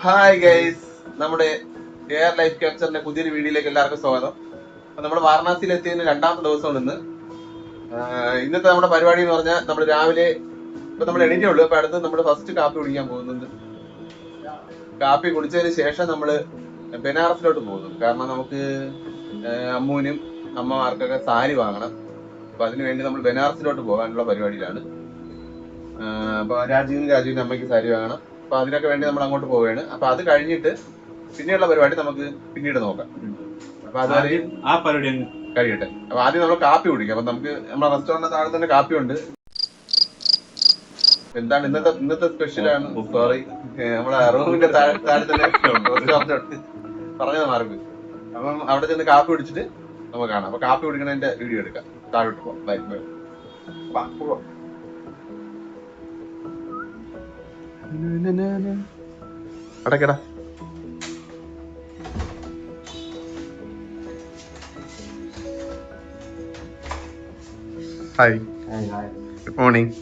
Hi guys, നമ്മുടെ air life ക്യാപ്ചറിന്റെ പുതിയൊരു വീഡിയോയിലേക്ക് എല്ലാവർക്കും സ്വാഗതം. നമ്മൾ വാരണാസിയിൽ എത്തിയതിന് രണ്ടാമത്തെ ദിവസമാണ് ഇന്ന്. ഇന്നത്തെ നമ്മുടെ പരിപാടി എന്ന് പറഞ്ഞാൽ നമ്മൾ രാവിലെ ഇപ്പൊ നമ്മൾ എണീറ്റേ ഉള്ളൂ. അപ്പൊ അടുത്ത് നമ്മൾ ഫസ്റ്റ് കാപ്പി കുടിക്കാൻ പോകുന്നുണ്ട്. കാപ്പി കുടിച്ചതിന് ശേഷം നമ്മൾ ബനാറസിലോട്ട് പോകുന്നു. കാരണം നമുക്ക് അമ്മൂനും അമ്മമാർക്കൊക്കെ സാരി വാങ്ങണം. അപ്പൊ അതിനുവേണ്ടി നമ്മൾ ബനാറസിലോട്ട് പോകാനുള്ള പരിപാടിയിലാണ്. അപ്പൊ രാജീവിന്റെ അമ്മയ്ക്ക് സാരി വാങ്ങണം. അപ്പൊ അതിനൊക്കെ വേണ്ടി നമ്മൾ അങ്ങോട്ട് പോവുകയാണ്. അപ്പൊ അത് കഴിഞ്ഞിട്ട് പിന്നെയുള്ള പരിപാടി നമുക്ക് പിന്നീട് നോക്കാം. അപ്പൊ അതുവരെ ആ പരിപാടി കഴിയട്ടെ. അപ്പൊ ആദ്യം നമ്മൾ കാപ്പി കുടിക്കാം. അപ്പൊ നമുക്ക് നമ്മുടെ റെസ്റ്റോറന്റ് താഴെ തന്നെ കാപ്പി ഉണ്ട്. എന്താണ് ഇന്നത്തെ സ്പെഷ്യലാണ്. സോറി, നമ്മുടെ റൂമിന്റെ താഴെ തന്നെ റെസ്റ്റോറന്റ് ഉണ്ട്, പറഞ്ഞത് മാർക്ക്. അപ്പം അവിടെ ചെന്ന് കാപ്പി കുടിച്ചിട്ട് നമുക്ക് കാണാം. അപ്പൊ കാപ്പി കുടിക്കണതിന്റെ വീഡിയോ എടുക്കാം. താഴോട്ട് പോവാം. അടക്കടാ. Hi, good morning.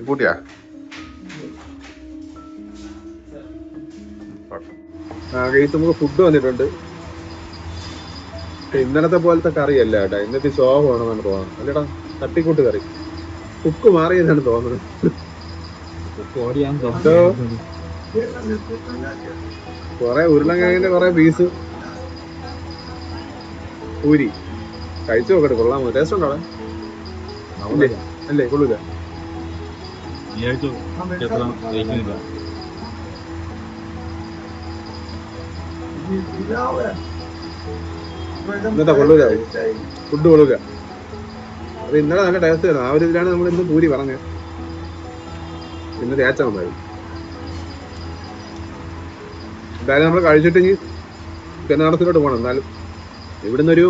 കൂട്ടിയാ നമുക്ക് ഫുഡ് വന്നിട്ടുണ്ട്. ഇന്നലത്തെ പോലത്തെ കറിയല്ല കേട്ടാ. ഇന്നത്തെ ശോഭ വേണമെന്നാണ് തോന്നുന്നത്. അല്ലേടാ, തട്ടിക്കൂട്ട് കറി. കുക്ക് മാറിയതാണ് തോന്നുന്നത്. കൊറേ ഉരുളക്കിഴങ്ങിന്റെ കൊറേ പീസ് പൂരി കഴിച്ചു നോക്കട്ടെ. കൊള്ളാമോ? ടേസ്റ്റ് ഉണ്ടോ? അല്ലേ, കൊള്ളൂല. ഇന്നത്തെ കൊള്ളൂല, ഫുഡ് കൊള്ളൂല. അത് ഇന്നലെ നല്ല ടേസ്റ്റ് ആയിരുന്നു. ആ ഒരു ഇതിലാണ് നമ്മൾ ഇന്ന് പൂരി പറഞ്ഞത്. പിന്നെ തേച്ചാൽ മതി. എന്തായാലും നമ്മൾ കഴിച്ചിട്ട് ഇനി ബനാറസിലോട്ട് പോകണം. എന്നാലും ഇവിടുന്ന് ഒരു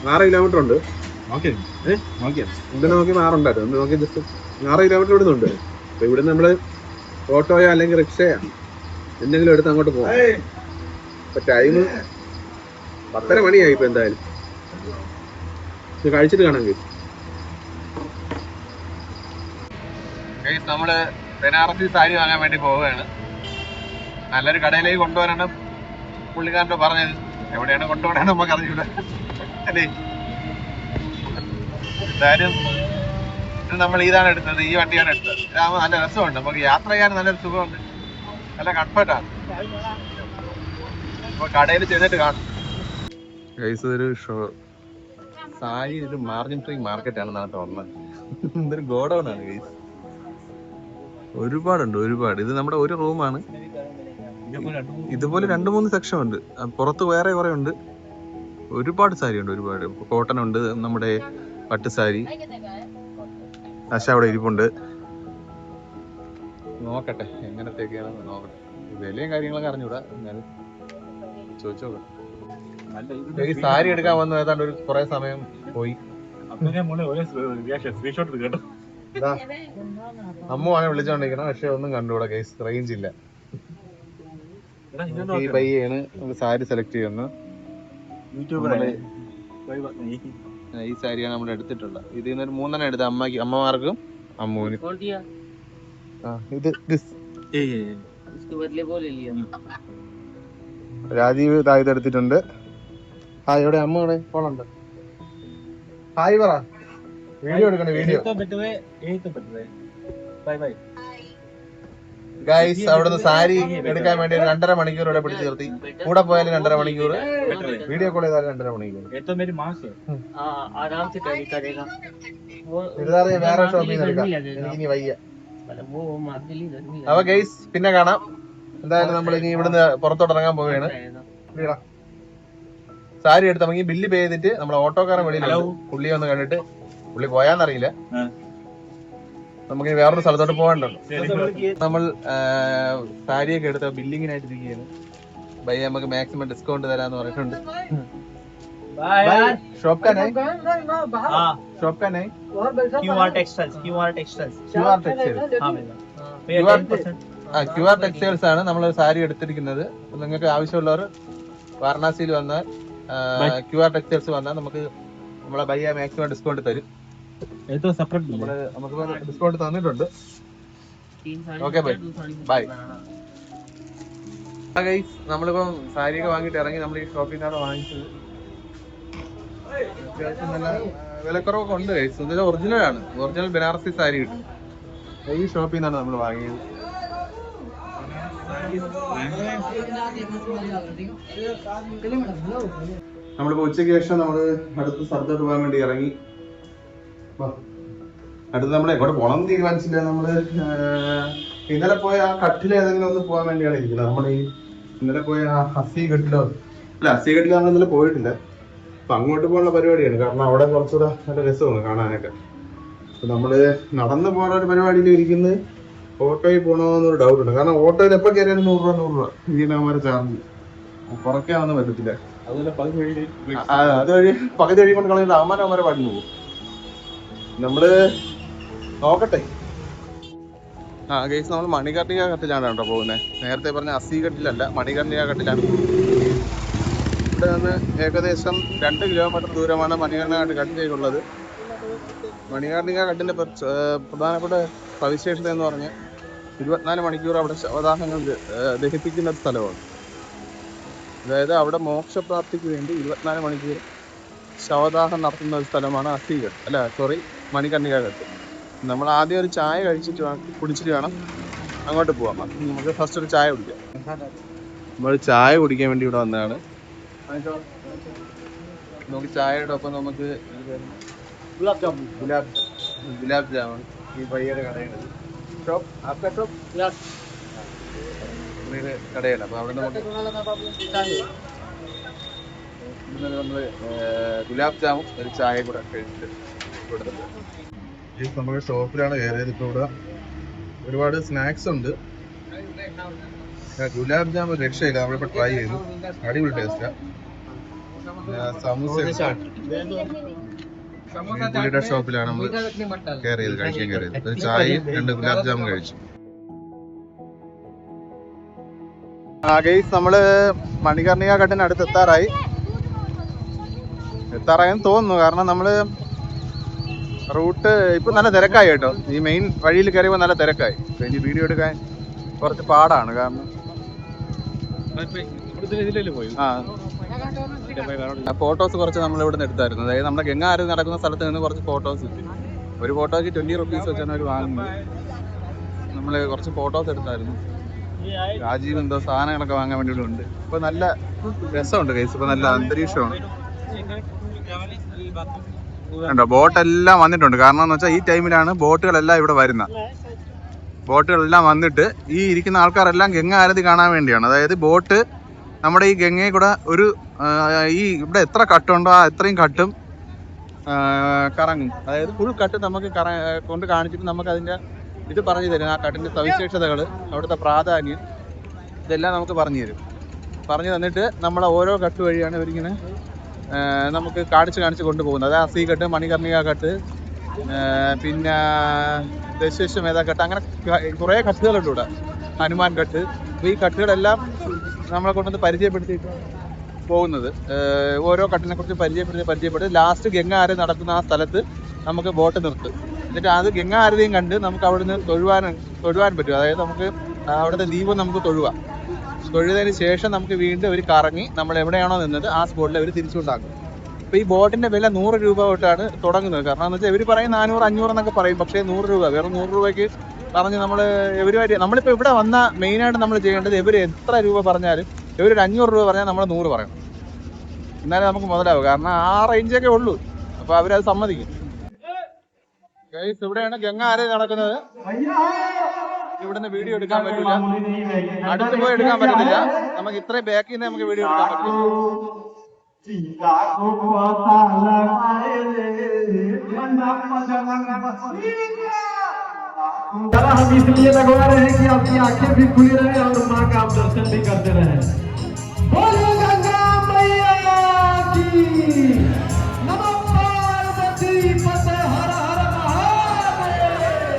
6 കിലോമീറ്റർ ഉണ്ട്. ഇന്നലെ നോക്കി 6 ഉണ്ടായിരുന്നു. ഒന്ന് നോക്കി ജസ്റ്റ് 6 കിലോമീറ്റർ ഇവിടുന്ന് ഉണ്ട്. അപ്പൊ ഇവിടുന്ന് നമ്മള് ഓട്ടോയോ അല്ലെങ്കിൽ റിക്ഷയോ എന്തെങ്കിലും എടുത്ത് അങ്ങോട്ട് പോകാം. അപ്പൊ ടൈം 10:30 മണിയായി. ഇപ്പൊ എന്തായാലും ഇത് കഴിച്ചിട്ട് കാണാൻ. നമ്മള് ബനാറസി സാരി വാങ്ങാൻ വേണ്ടി പോവുകയാണ്. നല്ലൊരു കടയിലേക്ക് കൊണ്ടുപോകാനാണ് പുള്ളിക്കാരൻ്റെ പറഞ്ഞത്. എവിടെയാണ് കൊണ്ടുപോകണമെന്ന് നമുക്ക് അറിയില്ല അല്ലേ. എന്തായാലും നമ്മൾ ഇതാണ് എടുത്തത്, ഈ വണ്ടിയാണ് എടുത്തത്. ഇതാകുമ്പോൾ നല്ല രസമുണ്ട്, നമുക്ക് യാത്ര ചെയ്യാൻ നല്ലൊരു സുഖമുണ്ട്, നല്ല കംഫർട്ടാണ്. അപ്പൊ കടയിൽ ചെന്നിട്ട് കാണും. ഒരു സാരി ഒരു മാർജിൻ ഫ്രീ മാർക്കറ്റ് ആണെന്നാണ് തോന്നുന്നത്. ഇതൊരു ഗോഡൗൺ ആണ് ഗൈസ്. ഒരുപാടുണ്ട്, ഒരുപാട്. ഇത് നമ്മുടെ ഒരു റൂമാണ്. ഇതുപോലെ 2-3 സെക്ഷൻ ഉണ്ട്. പുറത്ത് വേറെ കുറെ ഉണ്ട്. ഒരുപാട് സാരി ഉണ്ട്, ഒരുപാട്. കോട്ടൺ ഉണ്ട്, നമ്മുടെ പട്ടുസാരി. ആശ അവിടെ ഇരിപ്പുണ്ട്. നോക്കട്ടെ എങ്ങനത്തെയൊക്കെയാണെന്ന് നോക്കട്ടെ. വിലയും കാര്യങ്ങളൊക്കെ അറിഞ്ഞൂടാ, ഞാൻ ചോദിച്ചു നോക്കട്ടെ. ഈ സാരി എടുക്കാൻ വന്ന ഏതാണ്ട് ഒരു കുറെ സമയം പോയി. അമ്മുവാണ് വിളിച്ചോണ്ടിരിക്കണം. പക്ഷെ ഒന്നും കണ്ടുകൂടാ കേസ്, റേഞ്ച് ഇല്ല. ഈ പയ്യാണ് നമുക്ക് സാരി സെലക്ട് ചെയ്യുന്നത്. ഈ സാരിയാണ് നമ്മൾ എടുത്തിട്ടുള്ളത്. ഇതിൽ നിന്ന് ഒരു 3 എടുത്ത അമ്മമാർക്കും അമ്മൂനും. ഇത് രാജീവ് ഇത് എടുത്തിട്ടുണ്ട്. ഹായ്, ഇവിടെ അമ്മയുടെ ഫോണുണ്ട്. ഹായ് പറ. വീഡിയോ എടുക്കണേ, വീഡിയോ. ഗൈസ്, അവിടുന്ന് സാരി എടുക്കാൻ വേണ്ടി 2.5 മണിക്കൂർ ഇവിടെ പിടിച്ചു നിർത്തി. കൂടെ പോയാലും 2.5 മണിക്കൂർ, വീഡിയോ കോൾ ചെയ്താലും 2.5 മണിക്കൂർ. വേറെ ഷോപ്പിൽ നിന്ന് എടുക്കാം, എനിക്കിനി വയ്യ. അപ്പൊ ഗൈസ്, പിന്നെ കാണാം. എന്തായാലും നമ്മൾ ഇനി ഇവിടുന്ന് പുറത്തോട്ട് ഇറങ്ങാൻ പോവുകയാണ്. സാരി എടുത്തമെങ്കിൽ ബില്ല് പേ ചെയ്തിട്ട് നമ്മൾ ഓട്ടോക്കാരൻ വെളിയിലുണ്ട്. പുള്ളി ഒന്ന് കണ്ടിട്ട്, പുള്ളി പോയാന്നറിയില്ല, നമുക്ക് വേറൊരു സ്ഥലത്തോട്ട് പോകണ്ടല്ലോ. നമ്മൾ സാരിയൊക്കെ എടുത്ത ബില്ലിങ്ങിനായിട്ട് ഇരിക്കുകയാണ്. ഭയ നമുക്ക് മാക്സിമം ഡിസ്കൗണ്ട് തരാന്ന് പറഞ്ഞിട്ടുണ്ട്. शॉप का नहीं, शॉप का नहीं, QR टेक्सटाइल्स QR ടെക്സ്റ്റൈൽസ് ആണ് നമ്മൾ സാരി എടുത്തിരിക്കുന്നത്. നിങ്ങൾക്ക് ആവശ്യമുള്ളവർ വാരണാസിയിൽ വന്നാൽ QR ടെക്സ്റ്റൈൽസ് വന്നാൽ നമുക്ക് നമ്മളെ ഭയ്യ മാക്സിമം ഡിസ്കൗണ്ട് തരും. നമുക്ക് ഡിസ്കൗണ്ട് തന്നിട്ടുണ്ട്. Okay bye. നമ്മളിപ്പം സാരിയൊക്കെ വാങ്ങിയിട്ട് ഇറങ്ങി. നമ്മൾ ഈ ഷോപ്പിൽ നിന്നാണ് വാങ്ങിച്ചത്. അത്യാവശ്യം നല്ല വിലക്കുറവൊക്കെ ഉണ്ട് ഗൈസ്. ഇത് ഒറിജിനലാണ്. ഒറിജിനൽ ബനാറസി സാരി കിട്ടും. ഈ ഷോപ്പിൽ നിന്നാണ് നമ്മൾ വാങ്ങിയത്. നമ്മളിപ്പോ ഉച്ചയ്ക്ക് ശേഷം നമ്മള് അടുത്ത സ്ഥലത്തോട്ട് പോകാൻ വേണ്ടി ഇറങ്ങി. അടുത്ത് നമ്മളെ എവിടെ പോകണം എന്ന് തീരുമാനിച്ചില്ല. നമ്മള് ഇന്നലെ പോയ ആ കട്ടിൽ ഏതെങ്കിലും ഒന്ന് പോകാൻ വേണ്ടിയാണ് ഇരിക്കുന്നത്. നമ്മൾ ഈ ഇന്നലെ പോയ ആ ഹസിഘട്ടിലോ അല്ല, ഹസിഘട്ടിൽ നമ്മൾ ഇന്നലെ പോയിട്ടില്ല. അപ്പൊ അങ്ങോട്ട് പോകാനുള്ള പരിപാടിയാണ്. കാരണം അവിടെ കുറച്ചുകൂടെ നല്ല രസമാണ് കാണാനൊക്കെ. അപ്പൊ നമ്മള് നടന്നു പോകാൻ ഒരു പരിപാടിയിൽ ഇരിക്കുന്നത്. ഓട്ടോയിൽ പോകണമെന്നൊരു ഡൗട്ട് ഉണ്ട്. കാരണം ഓട്ടോയിൽ എപ്പോൾ കയറിയാലും 100 രൂപ വീണമാരെ ചാർജ് കുറയ്ക്കാനൊന്നും പറ്റത്തില്ല. അതുവഴി പകുതി വഴി കൊണ്ട് കളയുന്നത് അവന്മാരെ പാടിന് പോകും. നമ്മള് നോക്കട്ടെ. ഗൈസ്, നമ്മൾ മണികർണിക ഘട്ടിലാണ് കേട്ടോ പോകുന്നത്. നേരത്തെ പറഞ്ഞ ഹസിഘട്ടിലല്ല, മണികർണിക ഘട്ടിലാണ്. ഇവിടെ നിന്ന് ഏകദേശം 2 കിലോമീറ്റർ ദൂരമാണ് മണികർണിക ഘട്ടിലേക്കുള്ളത്. മണികർണിക ഘട്ടിന്റെ പ്രധാനപ്പെട്ട സവിശേഷത എന്ന് പറഞ്ഞാൽ 24 മണിക്കൂർ അവിടെ ശവദാഹങ്ങൾ ദഹിപ്പിക്കുന്ന സ്ഥലമാണ്. അതായത് അവിടെ മോക്ഷപ്രാപ്തിക്ക് വേണ്ടി 24 മണിക്കൂർ ശവദാഹം നടത്തുന്ന ഒരു സ്ഥലമാണ് ഹസിഘട്ട്. മണികർണിക ഘട്ട്. നമ്മൾ ആദ്യം ഒരു ചായ കുടിച്ചിട്ട് വേണം അങ്ങോട്ട് പോവാം. നമുക്ക് ഫസ്റ്റ് ഒരു ചായ കുടിക്കാം. നമ്മൾ ചായ കുടിക്കാൻ വേണ്ടി ഇവിടെ വന്നതാണ്. നമുക്ക് ചായയുടെ ഒപ്പം നമുക്ക് ഗുലാബ് ജാമുൻ ഈ പയ്യയുടെ കടയാണ്. കടയാണ്. അപ്പൊ അവിടെ നമുക്ക് നമ്മള് ഗുലാബ് ജാമുൻ ഒരു ചായ കൂടെ കഴിച്ചിട്ട് കൊടുത്തിട്ടുണ്ട്. നമ്മുടെ ഷോപ്പിലാണ് കയറിയത്. ഇപ്പൊ ഇവിടെ ഒരുപാട് സ്നാക്സ് ഉണ്ട്. ഗുലാബ് ജാമുൻ രക്ഷയില്ല. നമ്മളിപ്പോ ട്രൈ ചെയ്തു. അടിപൊളി ടേസ്റ്റാ. സമൂസ പുള്ളിയുടെ ഷോപ്പിലാണ് നമ്മൾ കഴിക്കാൻ കയറിയത്. ഒരു ചായയും 2 ഗുലാബ് ജാമുൻ കഴിച്ചു. ഗൈസ്, നമ്മള് മണികർണിക ഘട്ടിന് അടുത്ത് എത്താറായെന്ന് തോന്നുന്നു. കാരണം നമ്മള് റൂട്ട് ഇപ്പൊ നല്ല തിരക്കായി കേട്ടോ. ഈ മെയിൻ വഴിയിൽ കയറിയപ്പോൾ നല്ല തിരക്കായി. ഇനി വീഡിയോ എടുക്കാൻ കുറച്ച് പാടാണ്. കാരണം ഫോട്ടോസ് കുറച്ച് നമ്മൾ ഇവിടെ നിന്ന് എടുത്തായിരുന്നു. അതായത് നമ്മുടെ ഗംഗ ആരതി നടക്കുന്ന സ്ഥലത്ത് നിന്ന് കുറച്ച് ഫോട്ടോസ് കിട്ടി. ഒരു ഫോട്ടോയ്ക്ക് 20 റുപ്പീസ് വെച്ചാണ് അവർ വാങ്ങുന്നത്. നമ്മൾ കുറച്ച് ഫോട്ടോസ് എടുത്തായിരുന്നു. രാജീവ് എന്തോ സാധനങ്ങളൊക്കെ വാങ്ങാൻ വേണ്ടിയിട്ടുണ്ട്. ഇപ്പൊ നല്ല രസമുണ്ട് കേസ്. ഇപ്പൊ നല്ല അന്തരീക്ഷമാണ്. ബോട്ടെല്ലാം വന്നിട്ടുണ്ട്. കാരണം എന്ന് വെച്ചാൽ ഈ ടൈമിലാണ് ബോട്ടുകളെല്ലാം ഇവിടെ വരുന്നത്. ബോട്ടുകളെല്ലാം വന്നിട്ട് ഈ ഇരിക്കുന്ന ആൾക്കാരെല്ലാം ഗംഗ ആരതി കാണാൻ വേണ്ടിയാണ്. അതായത് ബോട്ട് നമ്മുടെ ഈ ഗംഗയെ കൂടെ ഈ ഇവിടെ എത്ര കട്ടുണ്ടോ ആ എത്രയും കട്ടും കറങ്ങും. അതായത് ഫുൾ കട്ട് നമുക്ക് കൊണ്ട് കാണിച്ചിട്ട് നമുക്ക് അതിൻ്റെ ഇത് പറഞ്ഞു തരും. ആ കട്ടിൻ്റെ സവിശേഷതകൾ, അവിടുത്തെ പ്രാധാന്യം, ഇതെല്ലാം നമുക്ക് പറഞ്ഞു തരും. പറഞ്ഞു തന്നിട്ട് നമ്മളെ ഓരോ കട്ട് വഴിയാണ് ഇവരിങ്ങനെ നമുക്ക് കാണിച്ച് കൊണ്ടുപോകുന്നത്. അതായത് ഹസിഘട്ട്, മണികർണിക ഘട്ട്, പിന്നെ ദശശ്വമേധ ഘട്ട്, അങ്ങനെ കുറേ കട്ടുകളുണ്ട് ഇവിടെ. ഹനുമാൻ ഘട്ട്. അപ്പോൾ ഈ കട്ടുകളെല്ലാം നമ്മളെ കൊണ്ടൊന്ന് പരിചയപ്പെടുത്തിയിട്ട് പോകുന്നത്. ഓരോ കട്ടിനെ കുറിച്ച് പരിചയപ്പെടുത്തി ലാസ്റ്റ് ഗംഗ ആരതി നടക്കുന്ന ആ സ്ഥലത്ത് നമുക്ക് ബോട്ട് നിർത്തും. എന്നിട്ട് അത് ഗംഗ ആരതിയും കണ്ട് നമുക്ക് അവിടുന്ന് തൊഴുവാൻ പറ്റും. അതായത് നമുക്ക് അവിടുത്തെ ദീപം നമുക്ക് തൊഴുതതിന് ശേഷം നമുക്ക് വീണ്ടും അവർ കറങ്ങി നമ്മൾ എവിടെയാണോ നിന്നത് ആ സ്പോട്ടിൽ അവർ തിരിച്ചുകൊണ്ടാക്കും. അപ്പോൾ ഈ ബോട്ടിൻ്റെ വില 100 രൂപ തൊട്ടാണ് തുടങ്ങുന്നത്. കാരണം എന്ന് വെച്ചാൽ ഇവർ പറയും 400, 500 എന്നൊക്കെ പറയും. പക്ഷേ 100 രൂപ, വെറും 100 രൂപയ്ക്ക് പറഞ്ഞ് നമ്മളിപ്പോൾ ഇവിടെ വന്ന മെയിനായിട്ട് നമ്മൾ ചെയ്യേണ്ടത്, ഇവർ എത്ര രൂപ പറഞ്ഞാലും ഇവരൊരു 500 രൂപ പറഞ്ഞാൽ നമ്മൾ 100 പറയണം. എന്നാലും നമുക്ക് മുതലാവും. കാരണം ആ റേഞ്ചൊക്കെ ഉള്ളൂ. അപ്പോൾ അവരത് സമ്മതിക്കും. ഇവിടെയാണ് ഗംഗ ആരതി നടക്കുന്നത്. ഇവിടുന്ന് വീഡിയോ എടുക്കാൻ പറ്റില്ല, അടുത്ത് പോയി എടുക്കാൻ പറ്റത്തില്ല. നമുക്ക് ഇത്രയും ബാക്കിൽ നിന്ന് നമുക്ക് വീഡിയോ എടുക്കാൻ പറ്റില്ല. हम इसलिए लगवा रहे हैं कि आपकी आंखें भी खुली रहे और मां का आप दर्शन भी करते रहे. बोलो गंगा मैया की नमो पार्वती पते हर हर महादेव.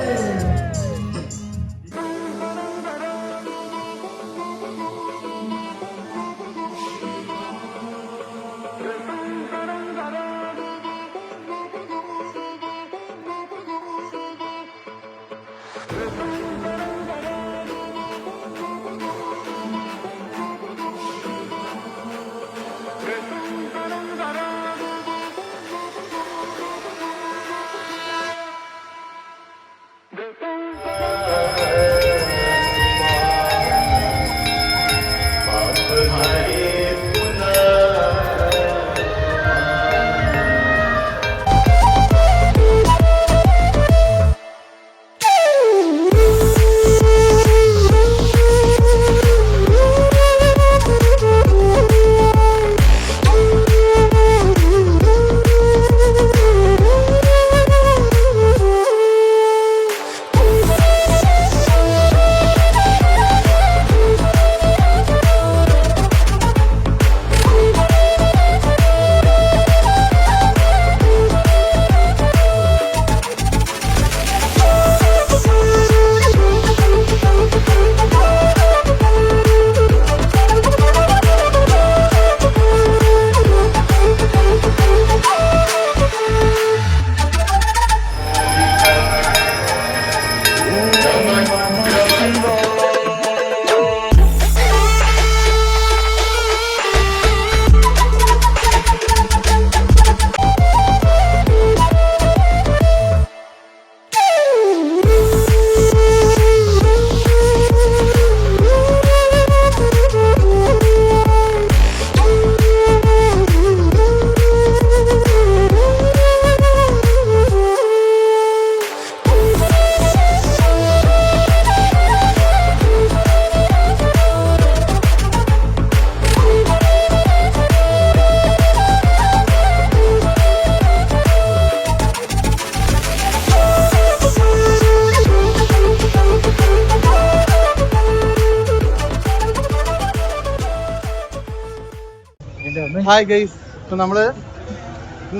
ഹായ് ഗൈസ്, ഇപ്പം നമ്മൾ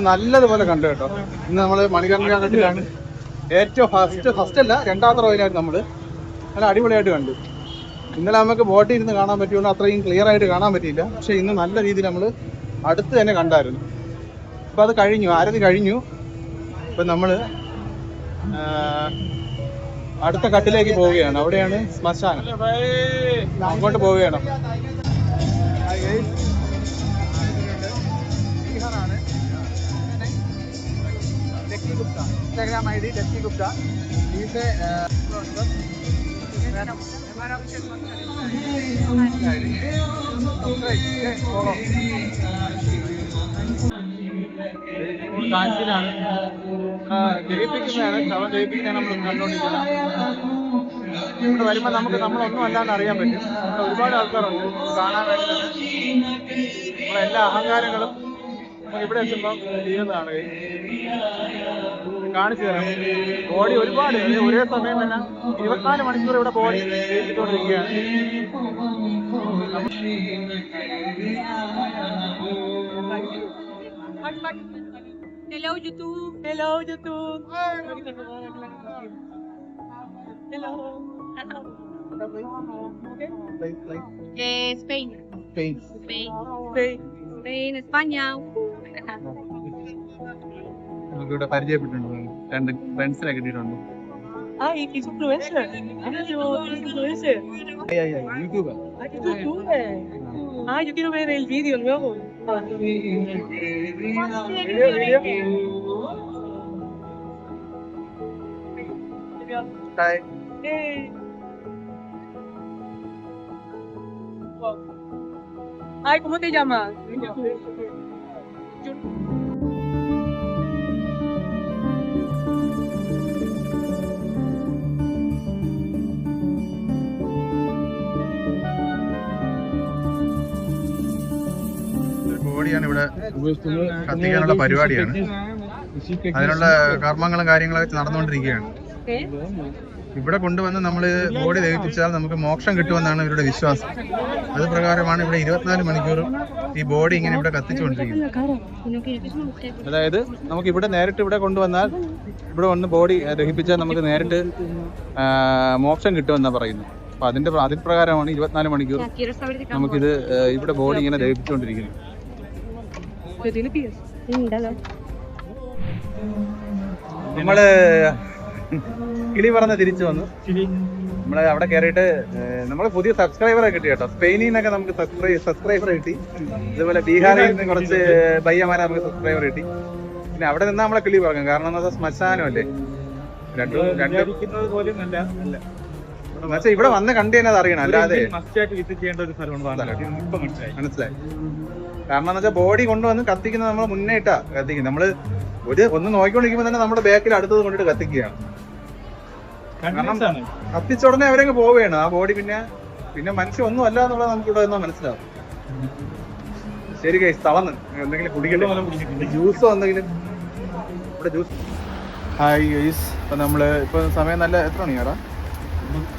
നല്ലതുപോലെ കണ്ടു കേട്ടോ. ഇന്ന് നമ്മൾ മണികർണികട്ടിലാണ് ഏറ്റവും ഫസ്റ്റ് അല്ല രണ്ടാമത്തെ റോയിലായിട്ട് നമ്മൾ നല്ല അടിപൊളിയായിട്ട് കണ്ടു. ഇന്നലെ നമുക്ക് ബോട്ടിൽ ഇരുന്ന് കാണാൻ പറ്റിയോണ്ട് അത്രയും ക്ലിയർ ആയിട്ട് കാണാൻ പറ്റിയില്ല. പക്ഷെ ഇന്ന് നല്ല രീതിയിൽ നമ്മൾ അടുത്ത് തന്നെ കണ്ടായിരുന്നു. അപ്പം അത് കഴിഞ്ഞു, ആരതി കഴിഞ്ഞു. ഇപ്പം നമ്മൾ അടുത്ത കട്ടിലേക്ക് പോവുകയാണ്. അവിടെയാണ് ശ്മശാനം, അങ്ങോട്ട് പോവുകയാണ്. Instagram ID Desi Gupta. He's a കാഞ്ചിലാണ് ജയിപ്പിക്കുന്നതാണ്, ശവം ജയിപ്പിക്കാൻ നമ്മൾ കണ്ടുകൊണ്ടിരിക്കുന്നത്. ഇവിടെ വരുമ്പോൾ നമ്മളൊന്നും അല്ലാന്ന് അറിയാൻ പറ്റും. ഒരുപാട് ആൾക്കാരുണ്ട് കാണാൻ വേണ്ടി. നമ്മളെല്ലാ അഹങ്കാരങ്ങളും ഇവിടെ എത്തുമ്പോൾ ചെയ്യുന്നതാണ്. കാണിച്ചു തരാം. ബോഡി ഒരുപാട് ഒരേ സമയം തന്നെ 24 മണിക്കൂർ ഇവിടെ ബോഡി ചെയ്തുകൊണ്ടിരിക്കുകയാണ്. Hello YouTube. Hello YouTube. Hello. Spain. Spain, España. നമുക്കിവിടെ പരിചയപ്പെട്ടിട്ടുണ്ട്, 2 ഫ്രണ്ട്സിനെ കിട്ടിയിട്ടുണ്ട്. Ay, es influencer. Es influencer. YouTuber. YouTuber. Ah, yo quiero ver el vídeo luego. Hi. Ay, ¿cómo te llamas? ബോഡിയാണ് ഇവിടെ കത്തിക്കാനുള്ള പരിപാടിയാണ്. അതിനുള്ള കർമ്മങ്ങളും കാര്യങ്ങളൊക്കെ നടന്നുകൊണ്ടിരിക്കുകയാണ്. ഇവിടെ കൊണ്ടുവന്ന് നമ്മൾ ബോഡി ദഹിപ്പിച്ചാൽ നമുക്ക് മോക്ഷം കിട്ടുമെന്നാണ് ഇവരുടെ വിശ്വാസം. അത് പ്രകാരമാണ് ഇവിടെ 24 മണിക്കൂറും ഈ ബോഡി ഇങ്ങനെ ഇവിടെ കത്തിച്ചുകൊണ്ടിരിക്കുന്നത്. അതായത് നമുക്ക് ഇവിടെ നേരിട്ട് ഇവിടെ കൊണ്ടുവന്നാൽ ഇവിടെ വന്ന് ബോഡി ദഹിപ്പിച്ചാൽ നമുക്ക് നേരിട്ട് മോക്ഷം കിട്ടുമെന്നാണ് പറയുന്നത്. അപ്പൊ അതിൻ പ്രകാരമാണ് 24 മണിക്കൂർ നമുക്കിത് ഇവിടെ ബോഡി ഇങ്ങനെ ദഹിപ്പിച്ചുകൊണ്ടിരിക്കുന്നത്. നമ്മള് കിളി പറഞ്ഞ് തിരിച്ചു വന്നു. നമ്മള് അവിടെ കയറിയിട്ട് നമ്മള് പുതിയ സബ്സ്ക്രൈബറെ കിട്ടി കേട്ടോ. സ്പെയിനിൽ നിന്നൊക്കെ നമുക്ക് സബ്സ്ക്രൈബർ കിട്ടി. അതുപോലെ ബീഹാറിൽ നിന്ന് കുറച്ച് പയ്യന്മാരെ നമുക്ക് സബ്സ്ക്രൈബർ കിട്ടി. പിന്നെ അവിടെ നിന്ന് നമ്മളെ കിളി പറഞ്ഞു, കാരണം എന്താ ശ്മശാനമല്ലേ, വിചാരിക്കുന്നത് പോലും അല്ല. പക്ഷേ ഇവിടെ വന്ന് കണ്ടു കഴിഞ്ഞാൽ അത് അറിയണം, അല്ലാതെ മസ്റ്റായിട്ട് വിസിറ്റ് ചെയ്യേണ്ട ഒരു സ്ഥലമാണ്. ഇപ്പൊ മനസ്സിലായി. കാരണം എന്ന് വെച്ചാൽ ബോഡി കൊണ്ടുവന്ന് കത്തിക്കുന്നത് നമ്മൾ മുന്നേ ഇട്ടാ കത്തിക്കുന്നത്. നമ്മള് ഒന്ന് നോക്കിക്കൊണ്ടിരിക്കുമ്പോൾ തന്നെ നമ്മുടെ ബാക്കിൽ അടുത്തത് കൊണ്ടിട്ട് കത്തിക്കുകയാണ്. കാരണം കത്തിച്ച ഉടനെ അവരങ്ങ് പോവുകയാണ്. ആ ബോഡി പിന്നെ മനുഷ്യ ഒന്നും അല്ല എന്നുള്ളത് നമുക്ക് ഇവിടെ വന്നാൽ മനസ്സിലാവും. ശരി ഗൈസ്, തളന്ന് എന്തെങ്കിലും കുടിക്കട്ടെ, ജ്യൂസോ എന്തെങ്കിലും. ഇവിടെ ജ്യൂസ്. ഹായ് ഗൈസ്, ഇപ്പൊ നമ്മള് ഇപ്പൊ സമയം നല്ല എത്ര മണിയാടാ?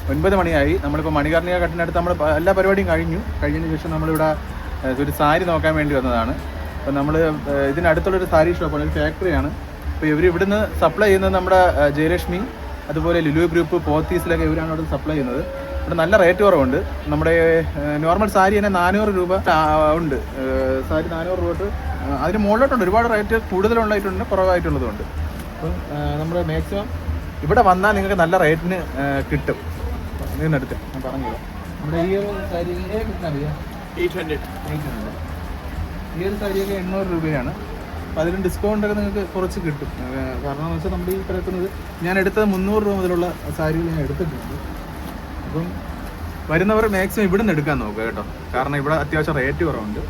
9 മണിയായി. നമ്മളിപ്പോൾ മണികർണിക കട്ടിനടുത്ത് നമ്മൾ എല്ലാ പരിപാടിയും കഴിഞ്ഞതിന് ശേഷം നമ്മളിവിടെ ഒരു സാരി നോക്കാൻ വേണ്ടി വന്നതാണ്. അപ്പം നമ്മൾ ഇതിനടുത്തുള്ളൊരു സാരി ഷോപ്പാണ്, ഒരു ഫാക്ടറിയാണ്. അപ്പോൾ ഇവർ ഇവിടുന്ന് സപ്ലൈ ചെയ്യുന്നത് നമ്മുടെ ജയലക്ഷ്മി, അതുപോലെ ലുലു ഗ്രൂപ്പ്, പോത്തീസിലൊക്കെ ഇവരാണ് അവിടെ സപ്ലൈ ചെയ്യുന്നത്. ഇവിടെ നല്ല റേറ്റ് കുറവുണ്ട്. നമ്മുടെ നോർമൽ സാരി തന്നെ 400 രൂപ ഉണ്ട്. സാരി 400 രൂപ തൊട്ട് അതിന് മുകളിലോട്ടുണ്ട്. ഒരുപാട് റേറ്റ് കൂടുതലുണ്ടായിട്ടുണ്ട്, കുറവായിട്ടുള്ളതുണ്ട്. അപ്പം നമ്മൾ മാക്സിമം ഇവിടെ വന്നാൽ നിങ്ങൾക്ക് നല്ല റേറ്റിന് കിട്ടും. ഇതിനടുത്ത് ഞാൻ പറഞ്ഞത് നമ്മുടെ ഈ ഒരു സാരി 800. ഈ ഒരു സാരിയൊക്കെ 800 രൂപയാണ്. അപ്പോൾ അതിലും ഡിസ്കൗണ്ടൊക്കെ നിങ്ങൾക്ക് കുറച്ച് കിട്ടും. കാരണം എന്ന് വെച്ചാൽ നമ്മുടെ ഈ കിടക്കുന്നത് ഞാൻ എടുത്തത് 300 രൂപ മുതലുള്ള സാരികൾ ഞാൻ എടുത്തിട്ടുണ്ട്. അപ്പം വരുന്നവർ മാക്സിമം ഇവിടെ നിന്ന് എടുക്കാൻ നോക്കുക കേട്ടോ. കാരണം ഇവിടെ അത്യാവശ്യം റേറ്റ് കുറവുണ്ട്.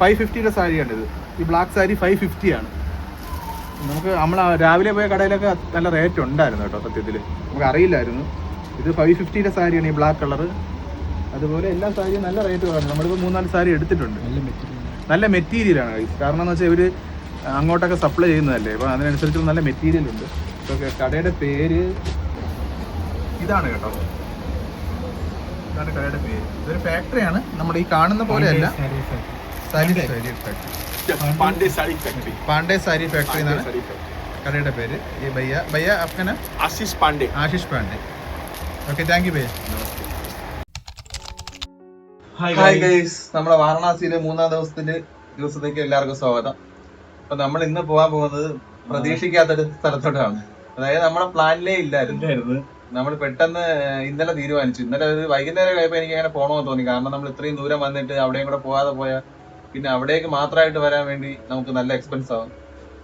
550 സാരിയാണിത്. ഈ ബ്ലാക്ക് സാരി 550 ആണ്. നമുക്ക് നമ്മൾ രാവിലെ പോയ കടയിലൊക്കെ നല്ല റേറ്റ് ഉണ്ടായിരുന്നു കേട്ടോ. സത്യത്തിൽ നമുക്ക് അറിയില്ലായിരുന്നു. ഇത് 550 സാരിയാണ് ഈ ബ്ലാക്ക് കളർ. അതുപോലെ എല്ലാ സാരിയും നല്ല റേറ്റ് കുറവാണ്. നമ്മളിപ്പോൾ 3-4 സാരി എടുത്തിട്ടുണ്ട്. നല്ല മെറ്റീരിയലാണ്. കാരണം എന്ന് വെച്ചാൽ ഇവർ അങ്ങോട്ടൊക്കെ സപ്ലൈ ചെയ്യുന്നതല്ലേ, അപ്പോൾ അതിനനുസരിച്ചുള്ള നല്ല മെറ്റീരിയൽ ഉണ്ട്. ഇപ്പോൾ കടയുടെ പേര് ഇതാണ് കേട്ടോ. ഇതാണ് കടയുടെ പേര്. ഇതൊരു ഫാക്ടറിയാണ്. നമ്മൾ ഈ കാണുന്ന പോലെയല്ല. പാണ്ഡെ സാരി ഫാക്ടറി എന്നാണ് കടയുടെ പേര്. ഈ ഭയ്യ आपका Ashish Pandey. Okay, thank you ഭയ്യ. ഹായ് ഗൈസ്, നമ്മുടെ വാരണാസിയിലെ 3-ാം ദിവസത്തേക്ക് എല്ലാവർക്കും സ്വാഗതം. അപ്പൊ നമ്മൾ ഇന്ന് പോകാൻ പോകുന്നത് പ്രതീക്ഷിക്കാത്തൊരു സ്ഥലത്തോട്ടാണ്. അതായത് നമ്മുടെ പ്ലാനിലേ ഇല്ലായിരുന്നു. നമ്മൾ പെട്ടെന്ന് ഇന്നലെ തീരുമാനിച്ചു. ഇന്നലെ ഒരു വൈകുന്നേരം കഴിയുമ്പോൾ എനിക്ക് അങ്ങനെ പോകണമെന്ന് തോന്നി. കാരണം നമ്മൾ ഇത്രയും ദൂരം വന്നിട്ട് അവിടെയും കൂടെ പോകാതെ പോയാൽ പിന്നെ അവിടേക്ക് മാത്രമായിട്ട് വരാൻ വേണ്ടി നമുക്ക് നല്ല എക്സ്പെൻസ് ആവും.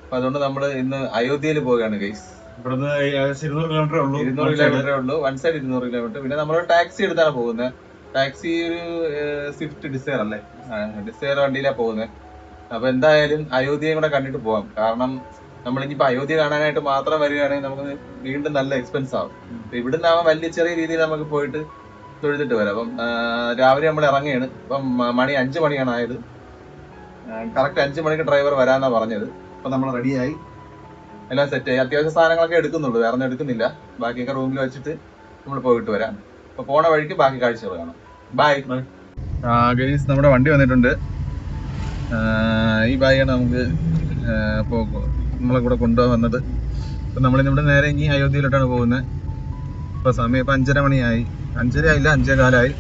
അപ്പൊ അതുകൊണ്ട് നമ്മൾ ഇന്ന് അയോധ്യയിൽ പോവുകയാണ് ഗൈസ്. ഇവിടുന്ന് 200 കിലോമീറ്റർ ഉള്ളൂ. 200 കിലോമീറ്ററേ ഉള്ളൂ. One side 200 kilometre. പിന്നെ നമ്മൾ ടാക്സി എടുത്താണ് പോകുന്നത്. ടാക്സി ഒരു സ്വിഫ്റ്റ് ഡിസയർ അല്ലേ, ഡിസയർ വണ്ടിയിലാണ് പോകുന്നത്. അപ്പൊ എന്തായാലും അയോധ്യയും കൂടെ കണ്ടിട്ട് പോകാം. കാരണം നമ്മളിനിയിപ്പോ അയോധ്യ കാണാനായിട്ട് മാത്രം വരികയാണെങ്കിൽ നമുക്ക് വീണ്ടും നല്ല എക്സ്പെൻസ് ആവും. ഇവിടുന്ന് ആവാൻ വലിയ ചെറിയ രീതിയിൽ നമുക്ക് പോയിട്ട് തൊഴുതിട്ട് വരാം. അപ്പം രാവിലെ നമ്മൾ ഇറങ്ങിയാണ്. ഇപ്പം മണി 5 മണിയാണ് ആയത്. കറക്റ്റ് 5 മണിക്ക് ഡ്രൈവർ വരാന്നാ പറഞ്ഞത്. അപ്പൊ നമ്മൾ റെഡിയായി, എല്ലാം സെറ്റായി. അത്യാവശ്യം സാധനങ്ങളൊക്കെ എടുക്കുന്നുള്ളൂ, വേറെ ഒന്നും എടുക്കുന്നില്ല. ബാക്കിയൊക്കെ റൂമിൽ വെച്ചിട്ട് നമ്മൾ പോയിട്ട് വരാം. അപ്പൊ പോണ വഴിക്ക് ബാക്കി കാഴ്ചകൾ കാണാം. ബൈ. ഗൈസ്, നമ്മുടെ വണ്ടി വന്നിട്ടുണ്ട്. ഈ ബാഗാണ് നമുക്ക് നമ്മളെ കൂടെ കൊണ്ടുപോകാൻ വന്നത്. അപ്പൊ നമ്മളിന്നിവിടെ നേരെ ഇനി അയോധ്യയിലോട്ടാണ് പോകുന്നത്. ഇപ്പൊ സമയം ഇപ്പൊ 5:30 മണിയായി. 5:30 ആയില്ല, 5:15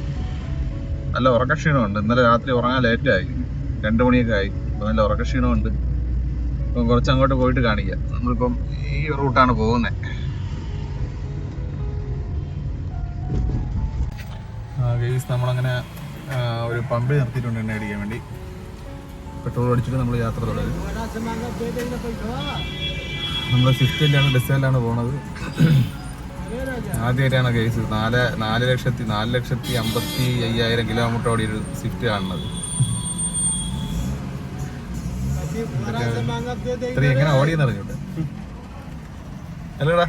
നല്ല ഉറക്കക്ഷീണമുണ്ട്. ഇന്നലെ രാത്രി ഉറങ്ങാൻ ലേറ്റായി, 2 മണിയൊക്കെ ആയി. അപ്പൊ നല്ല ഉറക്കക്ഷീണമുണ്ട്. അപ്പം കുറച്ച് അങ്ങോട്ട് പോയിട്ട് കാണിക്കാം. നമ്മളിപ്പം ഈ റൂട്ടാണ് പോകുന്നത്. ഗൈസ്, നമ്മളങ്ങനെ ഒരു പമ്പിൽ നിർത്തിയിട്ടുണ്ട് എണ്ണ അടിക്കാൻ വേണ്ടി. പെട്രോൾ അടിച്ചിട്ട് നമ്മൾ യാത്ര തുടരും. നമ്മൾ സ്വിഫ്റ്റിലാണ്, ഡിസൈനിലാണ് പോണത്. ആദ്യമായിട്ടാണ് ഗൈസ് 4,55,000 കിലോമീറ്റർ ഓടി ഒരു സ്വിഫ്റ്റ് കാണുന്നത്. ഇത്ര എങ്ങനെ ഓടിയെന്ന് അറിഞ്ഞോട്ടെ അല്ലേടാ.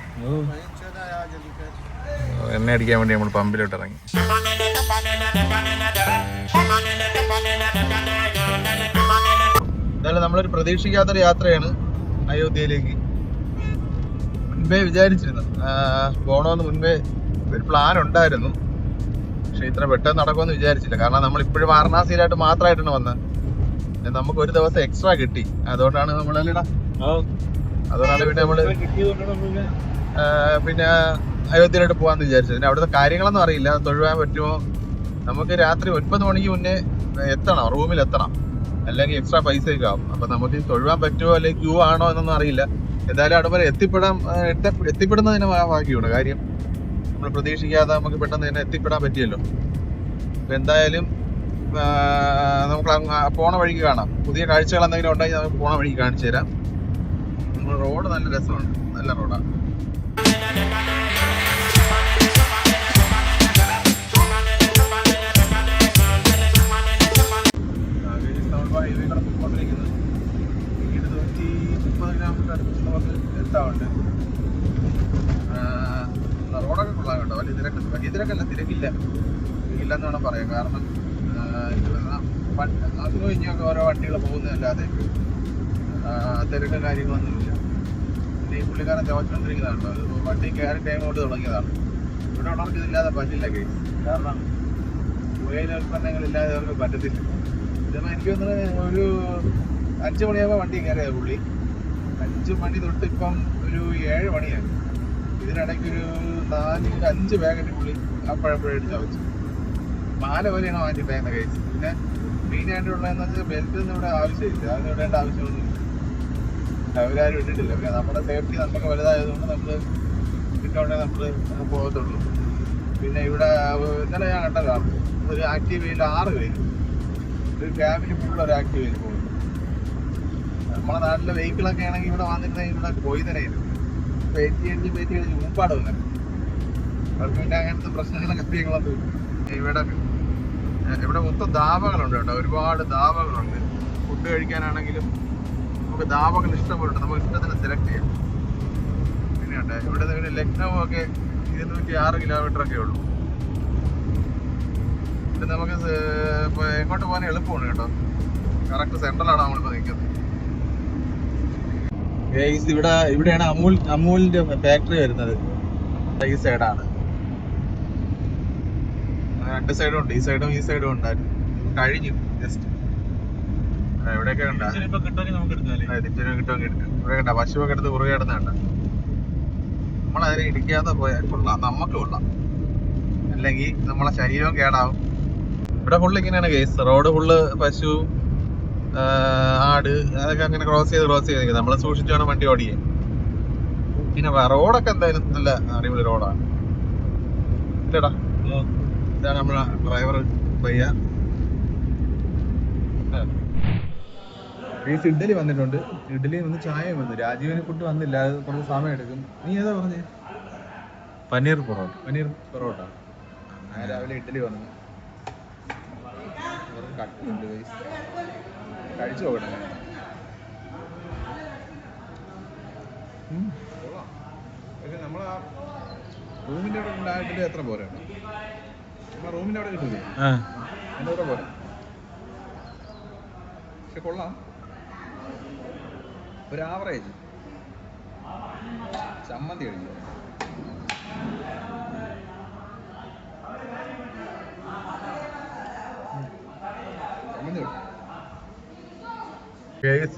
എണ്ണ അടിക്കാൻ വേണ്ടി നമ്മൾ പമ്പിലോട്ട് ഇറങ്ങി. എന്തായാലും നമ്മളൊരു പ്രതീക്ഷിക്കാത്തൊരു യാത്രയാണ് അയോധ്യയിലേക്ക്. മുൻപേ വിചാരിച്ചിരുന്നു പോകണമെന്ന്. മുൻപേ ഒരു പ്ലാൻ ഉണ്ടായിരുന്നു, പക്ഷെ ഇത്ര പെട്ടെന്ന് നടക്കുമെന്ന് വിചാരിച്ചില്ല. കാരണം നമ്മളിപ്പോഴും വാരണാസിയിലായിട്ട് മാത്രമായിട്ടാണ് വന്നത്. നമുക്ക് ഒരു ദിവസം എക്സ്ട്രാ കിട്ടി. അതുകൊണ്ടാണ് നമ്മളല്ലടാ, അതുകൊണ്ടാണ് പിന്നെ നമ്മള് പിന്നെ അയോധ്യയിലോട്ട് പോകാന്ന് വിചാരിച്ചത്. പിന്നെ അവിടുത്തെ കാര്യങ്ങളൊന്നും അറിയില്ല, തൊഴുവാൻ പറ്റുമോ. നമുക്ക് രാത്രി 9 മണിക്ക് മുന്നേ എത്തണം, റൂമിൽ എത്തണം, അല്ലെങ്കിൽ എക്സ്ട്രാ പൈസയൊക്കെ ആവും. അപ്പൊ നമുക്ക് തൊഴുവാൻ പറ്റുമോ അല്ലെങ്കിൽ ക്യൂ ആണോ എന്നൊന്നും അറിയില്ല. എന്തായാലും അവിടെ വരെ എത്തിപ്പെടുന്നതിന് ഭാഗ്യമാണ്. കാര്യം നമ്മൾ പ്രതീക്ഷിക്കാതെ നമുക്ക് പെട്ടെന്ന് തന്നെ എത്തിപ്പെടാൻ പറ്റിയല്ലോ. അപ്പൊ എന്തായാലും നമുക്ക് പോണ വഴിക്ക് കാണാം. പുതിയ കാഴ്ചകൾ എന്തെങ്കിലും ഉണ്ടെങ്കിൽ നമുക്ക് പോണ വഴിക്ക് കാണിച്ചു തരാം. നമ്മുടെ റോഡ് നല്ല രസമുണ്ട്, നല്ല നല്ല റോഡാണ്. റോഡൊക്കെ കൊള്ളാം കേട്ടോ. വലിയ തിരക്കില്ല ഇല്ലെന്ന് വേണം പറയാം. കാരണം അതിനും ഇനിയൊക്കെ ഓരോ വണ്ടികൾ പോകുന്നതല്ലാതെ തിരക്കും കാര്യങ്ങളൊന്നുമില്ല. പിന്നെ ഈ പുള്ളിക്കാരൻ ചോദിച്ചുകൊണ്ടിരിക്കുന്നതാണ് കേട്ടോ. അത് വണ്ടി കയറി ടൈം കൊണ്ട് തുടങ്ങിയതാണ്. ഇവിടെ ഉള്ളവർക്ക് ഇതില്ലാതെ പറ്റില്ല കേസ്. കാരണം പുകയില ഉൽപ്പന്നങ്ങളില്ലാതെ അവർക്ക് പറ്റത്തില്ല. ഇതെന്ന് എനിക്ക് തോന്നുന്നത് ഒരു 5 മണിയാകുമ്പോൾ വണ്ടി കയറിയത് പുള്ളി. 5 മണി തൊട്ട് ഇപ്പം ഒരു 7 മണിയായി. ഇതിനിടയ്ക്ക് ഒരു 4-5 പാക്കറ്റ് പുള്ളി അപ്പോഴെടുത്ത് ചവച്ചു. മാല പോലെയാണ് വാങ്ങിച്ചിട്ടേക്കുന്ന കേസ്. പിന്നെ മെയിനായിട്ടുള്ളതെന്ന് വെച്ചാൽ ബെൽറ്റൊന്നും ഇവിടെ ആവശ്യമില്ല. അതിന് ഇടേണ്ട ആവശ്യമൊന്നും അവരാരും ഇട്ടിട്ടില്ല. പിന്നെ നമ്മുടെ സേഫ്റ്റി നമുക്ക് വലുതായതുകൊണ്ട് നമ്മൾ ഇട്ടോണ്ടേ നമ്മൾ പോകത്തുള്ളൂ. പിന്നെ ഇവിടെ ഇന്നലെ ഞാൻ കണ്ടതാണ് ഒരു ആക്റ്റീവയിൽ 6 പേര്, ഒരു ഫാമിലി ഫുൾ ഒരു ആക്റ്റീവയിൽ പോകുന്നു. നമ്മളെ നാട്ടിലെ വെഹിക്കിളൊക്കെ ആണെങ്കിൽ ഇവിടെ വന്നിരുന്നെങ്കിൽ ഇവിടെ പോയി തന്നെ ഇരുന്നു. പേറ്റി മുമ്പാട് വന്നത് അവർക്ക് പിന്നെ അങ്ങനത്തെ പ്രശ്നങ്ങളും കാര്യങ്ങളൊന്നും. ഇവിടെ മൊത്തം ധാബകളുണ്ട് കേട്ടോ. ഒരുപാട് ധാബകളുണ്ട്. ഫുഡ് കഴിക്കാനാണെങ്കിലും നമുക്ക് ധാബകൾ ഇഷ്ടപ്പെടുന്നുണ്ട്. നമുക്ക് ഇഷ്ടത്തിന് സെലക്ട് ചെയ്യാം. പിന്നെയുണ്ട് ഇവിടെ ലക്നൗ ഒക്കെ 206 കിലോമീറ്ററൊക്കെ ഉള്ളൂ. ഇത് നമുക്ക് എങ്ങോട്ട് പോകാൻ എളുപ്പമാണ് കേട്ടോ. കറക്റ്റ് സെൻട്രലാണ് നമ്മളിപ്പോൾ നിൽക്കുന്നത്. ഇവിടെയാണ് അമൂലിന്റെ ഫാക്ടറി വരുന്നത്. ഈ സൈഡാണ്. 2 സൈഡും ഉണ്ട്. ഈ സൈഡും ഉണ്ടായിരുന്നു. കഴിഞ്ഞു ജസ്റ്റ്. എവിടെയൊക്കെ കണ്ടാ ഇവിടെ കണ്ട പശുവൊക്കെ എടുത്ത് കുറുകെ കിടന്നുണ്ട. നമ്മളതിനെ ഇടിക്കാതെ പോയാൽ കൊള്ളാം, നമുക്ക് കൊള്ളാം. അല്ലെങ്കിൽ നമ്മളെ ശരീരവും കേടാവും. ഇവിടെ ഫുള്ള് ഇങ്ങനെയാണ് കേസ്. റോഡ് ഫുള്ള് പശു, ആട്, അതൊക്കെ അങ്ങനെ ക്രോസ് ചെയ്ത് നമ്മളെ സൂക്ഷിച്ചു വേണം വണ്ടി ഓടിക്കാൻ. പിന്നെ റോഡൊക്കെ എന്തായാലും നല്ല അടിപൊളി റോഡാണ്. ഇല്ലടാ, ഇതാണ് നമ്മളെ ഡ്രൈവർ പയ്യ. ഇഡ്ഡലി വന്നിട്ടുണ്ട്. ഇഡ്ഡലി വന്ന് ചായ വന്നു. രാജീവിനെ ഫുഡ് വന്നില്ല, അത് കുറച്ച് സമയം എടുക്കും. നീ ഏതാ പറഞ്ഞേ? പനീർ പൊറോട്ട. ഞാൻ രാവിലെ ഇഡ്ഡലി വന്നു. കട്ടുണ്ട് കഴിച്ചു നോക്കട്ടെ. പക്ഷെ നമ്മളാ റൂമിന്റെ അവിടെ ഉണ്ടായിട്ടില്ല. എത്ര പോരാ നമ്മളെ റൂമിന്റെ അവിടെ കിട്ടില്ലേ? അതിന്റെ കൂടെ പോരാ. പക്ഷെ കൊള്ളാം. ഒരു ആവറേജ്. ചമ്മന്തി കഴിച്ചു.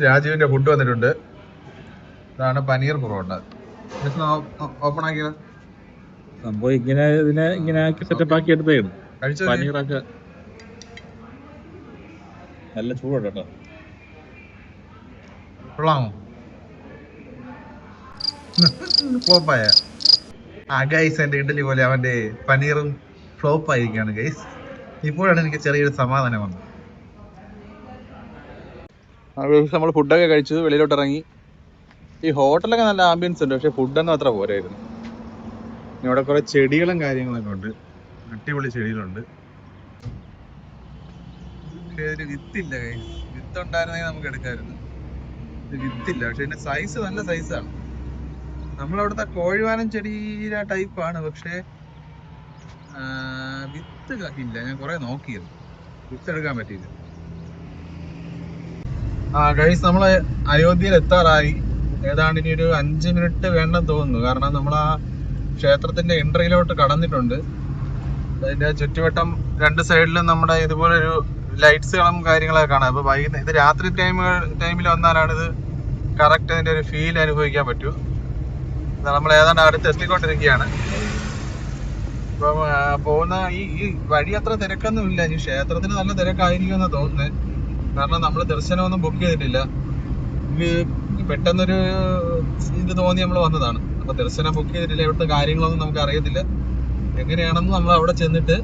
രാജീവിന്റെ ഫുഡ് വന്നിട്ടുണ്ട്. ഇതാണ് പനീർ പൊറോട്ട. ഓപ്പൺ ആക്കിയത് സംഭവം ഇങ്ങനെ ആക്കി സെറ്റപ്പ് ആക്കി എടുത്തേക്കും. പനീറൊക്കെ നല്ല ചൂടുണ്ട് കേട്ടോ. കൊള്ളാമോ? ഫ്ലോപ്പായ ഗൈസ്. എന്റെ ഇഡ്ഡലി പോലെ അവന്റെ പനീറും ഫ്ലോപ്പ് ആയിരിക്കുകയാണ് ഗൈസ്. ഇപ്പോഴാണ് എനിക്ക് ചെറിയൊരു സമാധാനം വന്നത്. നമ്മൾ ഫുഡൊക്കെ കഴിച്ചു വെളിയിലോട്ട് ഇറങ്ങി. ഈ ഹോട്ടലൊക്കെ നല്ല ആംബിയൻസ് ഉണ്ട്, പക്ഷെ ഫുഡൊന്നും അത്ര പോരായിരുന്നു. ഇവിടെ കുറെ ചെടികളും കാര്യങ്ങളൊക്കെ ഉണ്ട്. അടിപൊളി ചെടികളുണ്ട്. പക്ഷെ ഒരു വിത്തില്ല ഗൈസ്. വിത്തുണ്ടായിരുന്നെങ്കിൽ നമുക്ക് എടുക്കാമായിരുന്നു. വിത്തില്ല. പക്ഷെ ഇതിന്റെ സൈസ് നല്ല സൈസാണ്. നമ്മളവിടുത്തെ കോഴിവാനം ചെടിയുടെ ടൈപ്പാണ്, പക്ഷെ വിത്ത് ഇല്ല. ഞാൻ കുറെ നോക്കിയത്, വിത്ത് എടുക്കാൻ പറ്റിയില്ല. ഗൈസ്, നമ്മള് അയോധ്യയിൽ എത്താറായി. ഏതാണ്ട് ഇനി ഒരു 5 മിനിറ്റ് വേണ്ടെന്ന് തോന്നുന്നു. കാരണം നമ്മൾ ആ ക്ഷേത്രത്തിന്റെ എൻട്രിയിലോട്ട് കടന്നിട്ടുണ്ട്. അതിന്റെ ചുറ്റുവട്ടം 2 സൈഡിലും നമ്മുടെ ഇതുപോലൊരു ലൈറ്റ്സുകളും കാര്യങ്ങളൊക്കെ കാണാം. അപ്പൊ ഇത് രാത്രി ടൈമിൽ വന്നാലാണ് ഇത് കറക്റ്റ് അതിന്റെ ഒരു ഫീൽ അനുഭവിക്കാൻ പറ്റൂ. നമ്മൾ ഏതാണ്ട് അടുത്ത് എത്തിക്കൊണ്ടിരിക്കുകയാണ്. ഇപ്പം പോകുന്ന ഈ വഴി അത്ര തിരക്കൊന്നുമില്ല. ഈ ക്ഷേത്രത്തിന് നല്ല തിരക്കായിരിക്കുമെന്ന് തോന്നുന്നത്. കാരണം നമ്മൾ ദർശനമൊന്നും ബുക്ക് ചെയ്തിട്ടില്ല. പെട്ടെന്നൊരു ഇത് തോന്നി നമ്മൾ വന്നതാണ്. അപ്പൊ ദർശനം ബുക്ക് ചെയ്തിട്ടില്ല. ഇവിടുത്തെ കാര്യങ്ങളൊന്നും നമുക്ക് അറിയത്തില്ല. എങ്ങനെയാണെന്ന് നമ്മൾ അവിടെ ചെന്നിട്ട്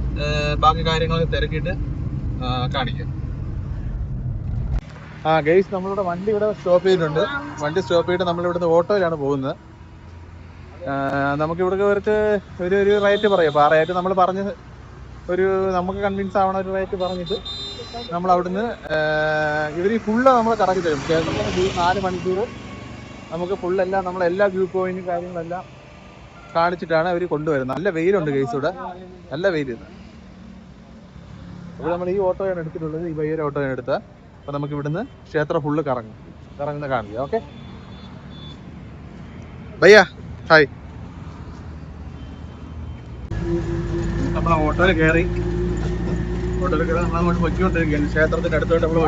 ബാക്കി കാര്യങ്ങളൊക്കെ തിരക്കിയിട്ട് കാണിക്കാം. ഗൈസ്, നമ്മളിവിടെ വണ്ടി ഇവിടെ സ്റ്റോപ്പ് ചെയ്തിട്ടുണ്ട്. വണ്ടി സ്റ്റോപ്പ് ചെയ്തിട്ട് നമ്മൾ ഇവിടുന്ന് ഓട്ടോയിലാണ് പോകുന്നത്. നമുക്ക് ഇവിടെ ഇവർക്ക് ഒരു റേറ്റ് പറയാം. അപ്പോൾ ആ റേറ്റ് നമ്മൾ പറഞ്ഞ് നമുക്ക് കൺവിൻസ് ആവണ ഒരു റേറ്റ് പറഞ്ഞിട്ട് നമ്മൾ അവിടുന്ന് ഇവർ ഈ ഫുള്ള് നമ്മൾ കറക്കി തരും. 4 മണിക്കൂർ നമുക്ക് ഫുള്ളെല്ലാം നമ്മളെല്ലാ വ്യൂ പോയിന്റും കാര്യങ്ങളെല്ലാം കാണിച്ചിട്ടാണ് അവർ കൊണ്ടുവരുന്നത്. നല്ല വെയിലുണ്ട് കേസ് ഇവിടെ, നല്ല വെയിലുണ്ട്. അപ്പോൾ നമ്മൾ ഈ ഓട്ടോയാണ് എടുത്തിട്ടുള്ളത്, ഈ വയ്യൊരു ഓട്ടോയാണ് എടുത്തത്. അപ്പോൾ നമുക്ക് ഇവിടുന്ന് ക്ഷേത്രം ഫുള്ള് കറങ്ങുന്ന കാണില്ല. ഓക്കെ ഭയ്യ, ഹായ്. നമ്മൾ ഓട്ടോയിൽ കയറി നമ്മൾ അങ്ങോട്ട് പൊയ്ക്കൊണ്ടിരിക്കുകയാണ്. ക്ഷേത്രത്തിന്റെ അടുത്തോട്ട് നമ്മൾ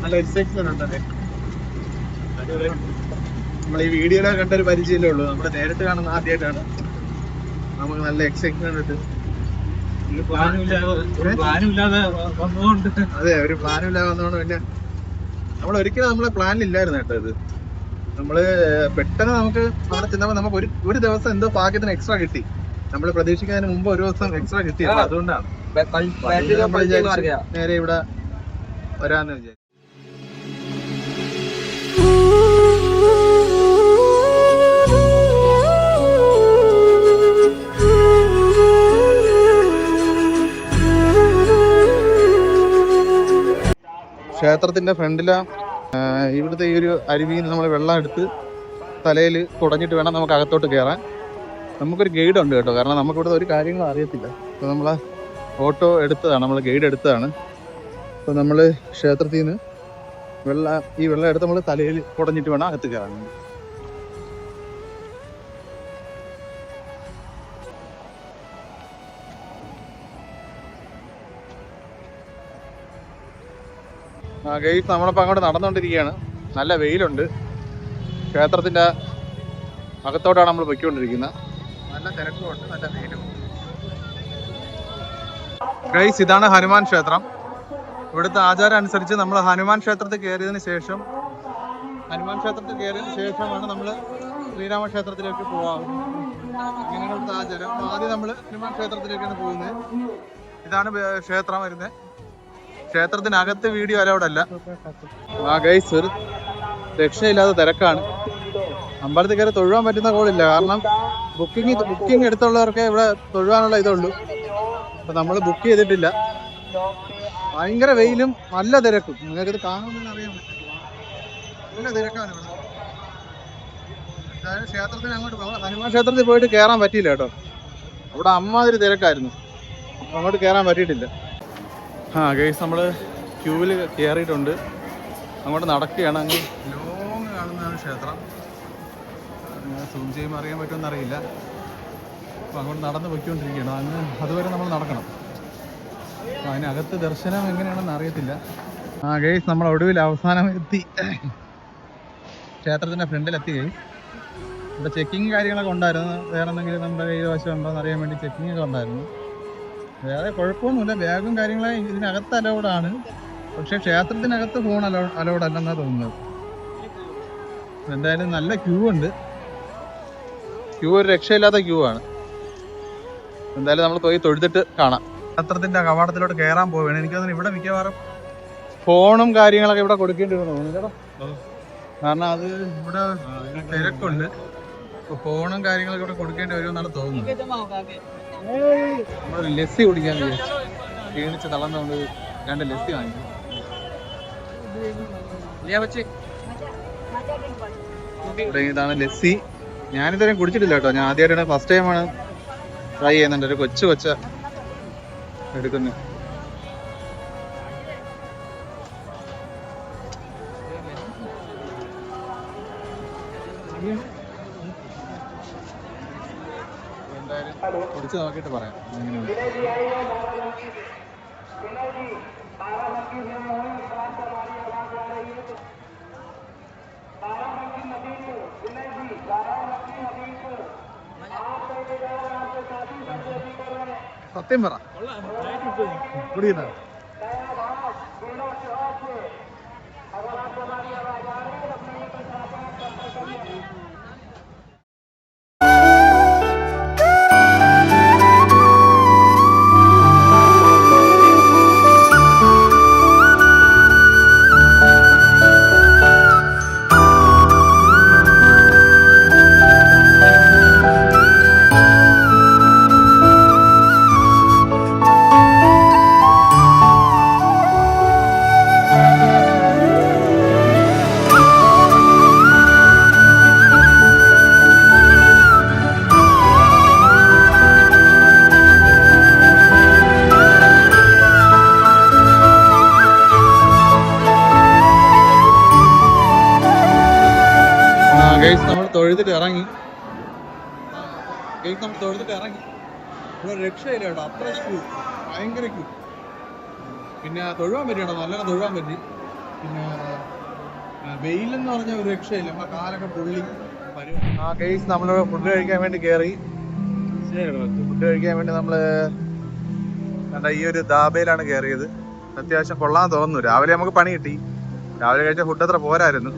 നല്ല എക്സൈറ്റ്മെന്റ് ഉണ്ടല്ലേ. നമ്മൾ ഈ വീഡിയോയിലെ കണ്ടൊരു പരിചയമല്ലേ ഉള്ളൂ, നമ്മൾ നേരിട്ട് കാണുന്ന ആദ്യമായിട്ടാണ്. നമുക്ക് നല്ല എക്സൈറ്റ്മെന്റ് ഉണ്ട്. അതെ, ഒരു പ്ലാനും ഇല്ലാതെ വന്നോണ്ട് പിന്നെ നമ്മൾ ഒരിക്കലും നമ്മളെ പ്ലാനിലില്ലായിരുന്നു കേട്ടോ. ഇത് നമ്മള് പെട്ടെന്ന് നമുക്ക് അവിടെ ചെന്നപ്പോൾ നമുക്ക് ഒരു ദിവസം എന്തോ ഭാഗ്യത്തിന് എക്സ്ട്രാ കിട്ടി. നമ്മൾ പ്രതീക്ഷിക്കുന്നതിന് മുമ്പ് ഒരു ദിവസം എക്സ്ട്രാ കിട്ടിയത്, അതുകൊണ്ടാണ് നേരെ ഇവിടെ വരാന്ന് വിചാരിച്ചു. ക്ഷേത്രത്തിന്റെ ഫ്രണ്ടിലാ ഇവിടുത്തെ ഈ ഒരു അരുവിയിൽ നിന്ന് നമ്മൾ വെള്ളം എടുത്ത് തലയിൽ കുടഞ്ഞിട്ട് വേണം നമുക്ക് അകത്തോട്ട് കയറാൻ. നമുക്കൊരു ഗൈഡ് ഉണ്ട് കേട്ടോ, കാരണം നമുക്കിവിടെ ഒരു കാര്യങ്ങളും അറിയത്തില്ല. അപ്പോൾ നമ്മൾ ഓട്ടോ എടുത്തതാണ്, നമ്മൾ ഗൈഡ് എടുത്തതാണ്. അപ്പോൾ നമ്മൾ ക്ഷേത്രത്തിൽ നിന്ന് ഈ വെള്ളം എടുത്ത് നമ്മൾ തലയിൽ കുടഞ്ഞിട്ട് വേണം അകത്ത് കയറാൻ. ഗൈസ്, നമ്മളിപ്പോൾ അങ്ങോട്ട് നടന്നുകൊണ്ടിരിക്കുകയാണ്. നല്ല വെയിലുണ്ട്. ക്ഷേത്രത്തിൻ്റെ അകത്തോട്ടാണ് നമ്മൾ പൊയ്ക്കൊണ്ടിരിക്കുന്നത്. നല്ല തിരക്കുമുണ്ട്, നല്ല വെയിലും. ഗൈസ്, ഇതാണ് ഹനുമാൻ ക്ഷേത്രം. ഇവിടുത്തെ ആചാരം അനുസരിച്ച് നമ്മൾ ഹനുമാൻ ക്ഷേത്രത്തിൽ കയറിയതിന് ശേഷമാണ് നമ്മൾ ശ്രീരാമക്ഷേത്രത്തിലേക്ക് പോകാറ്. ഇങ്ങനെയാണ് ഇവിടുത്തെ ആചാരം. ആദ്യം നമ്മൾ ഹനുമാൻ ക്ഷേത്രത്തിലേക്കാണ് പോകുന്നത്. ഇതാണ് ക്ഷേത്രം വരുന്നത്. ക്ഷേത്രത്തിനകത്ത് വീഡിയോ അലൗഡ് അല്ല. ഗൈസ്, ഒരു രക്ഷയില്ലാതെ തിരക്കാണ്. അമ്പലത്തിൽ കയറി തൊഴുവാൻ പറ്റുന്ന കോളില്ല, കാരണം ബുക്കിംഗ് എടുത്തുള്ളവർക്ക് ഇവിടെ തൊഴുവാനുള്ള ഇതുള്ളൂ. അപ്പം നമ്മൾ ബുക്ക് ചെയ്തിട്ടില്ല. ഭയങ്കര വെയിലും നല്ല തിരക്കും. നിങ്ങൾക്കിത് കാണുമെന്ന് അറിയാൻ പറ്റില്ല, നല്ല തിരക്കാണ് ഇവിടെ. അതായത് ക്ഷേത്രത്തിന് അങ്ങോട്ട് ഹനുമാൻ ക്ഷേത്രത്തിൽ പോയിട്ട് കയറാൻ പറ്റിയില്ല കേട്ടോ. അവിടെ അമ്മാതിരി തിരക്കായിരുന്നു, അങ്ങോട്ട് കയറാൻ പറ്റിയിട്ടില്ല. ഗൈസ്, നമ്മൾ ക്യൂവിൽ കയറിയിട്ടുണ്ട്. അങ്ങോട്ട് നടക്കുകയാണ്. അങ്ങ് ലോങ് കാണുന്നതാണ് ക്ഷേത്രം. സൂം ചെയ്യുമ്പോൾ അറിയാൻ പറ്റുമെന്ന് അറിയില്ല. അപ്പോൾ അങ്ങോട്ട് നടന്ന് പൊയ്ക്കൊണ്ടിരിക്കുകയാണ്. അതുവരെ നമ്മൾ നടക്കണം. അപ്പോൾ അതിനകത്ത് ദർശനം എങ്ങനെയാണെന്ന് അറിയത്തില്ല. ഗൈസ്, നമ്മൾ ഒടുവിൽ അവസാനം എത്തി. ക്ഷേത്രത്തിൻ്റെ ഫ്രണ്ടിലെത്തി. ഗൈസ്, ഇവിടെ ചെക്കിങ് കാര്യങ്ങളൊക്കെ ഉണ്ടായിരുന്നു. വേറെ എന്തെങ്കിലും നമ്മുടെ കൈവശം ഉണ്ടോ എന്ന് അറിയാൻ വേണ്ടി ചെക്കിങ്ങൊക്കെ ഉണ്ടായിരുന്നു. വേറെ കുഴപ്പമൊന്നുമില്ല. ബാഗും കാര്യങ്ങളും ഇതിനകത്ത് അലൗഡാണ്. പക്ഷേ ക്ഷേത്രത്തിനകത്ത് ഫോൺ അലൗഡ് അല്ലെന്നാണ് തോന്നുന്നത്. എന്തായാലും നല്ല ക്യൂ ഉണ്ട്. ഒരു രക്ഷയില്ലാത്ത ക്യൂ ആണ്. എന്തായാലും നമ്മൾ പോയി തൊഴുതിട്ട് കാണാം. ക്ഷേത്രത്തിന്റെ കവാടത്തിലോട്ട് കയറാൻ പോവുകയാണ്. എനിക്ക് തോന്നുന്നു ഇവിടെ മിക്കവാറും ഫോണും കാര്യങ്ങളൊക്കെ ഇവിടെ കൊടുക്കേണ്ടി വന്നു തോന്നുന്നു. കാരണം അത് ഇവിടെ തിരക്കുണ്ട്. അപ്പോൾ ഫോണും കാര്യങ്ങളൊക്കെ ഇവിടെ കൊടുക്കേണ്ടി വരുമെന്നാണ് തോന്നുന്നത്. നമ്മൾ ലസ്സി കുടിക്കാൻ വിചാരിച്ചു. ക്ഷീണിച്ച് തളർന്നുകൊണ്ട് 2 ലസ്സി വാങ്ങിച്ചു. ഇതാണ് ലസ്സി. ഞാനിതുവരെ കുടിച്ചിട്ടില്ല കേട്ടോ. ഞാൻ ആദ്യമായിട്ടാണ്, ഫസ്റ്റ് ടൈമാണ് ട്രൈ ചെയ്യുന്നുണ്ട്. ഒരു കൊച്ച എടുക്കുന്നു. എന്തായാലും കുടിച്ച് നോക്കിയിട്ട് പറയാം എങ്ങനെയുണ്ട്. സത്യം പറ, കുടിയുന്ന തൊഴുതിട്ട് ഇറങ്ങി. നമ്മൾ തൊഴുതിട്ട് ഇറങ്ങി. ഇവിടെ രക്ഷയില്ല കേട്ടോ, അത്ര ക്യൂ, ഭയങ്കര ക്യൂ. പിന്നെ തൊഴുവാൻ പറ്റി കേട്ടോ, നല്ലോണം തൊഴുവാൻ പറ്റി. പിന്നെ വെയിലെന്ന് പറഞ്ഞ ഒരു രക്ഷയില്ല, നമ്മുടെ കാലൊക്കെ പൊള്ളി വരും. ആ കേസ് നമ്മൾ ഫുഡ് കഴിക്കാൻ വേണ്ടി കയറി. ഫുഡ് കഴിക്കാൻ വേണ്ടി നമ്മള് ഈ ഒരു ധാബയിലാണ് കയറിയത്. അത്യാവശ്യം കൊള്ളാൻ തോന്നുന്നു. രാവിലെ നമുക്ക് പണി കിട്ടി. രാവിലെ കഴിച്ച ഫുഡ് അത്ര പോരായിരുന്നു.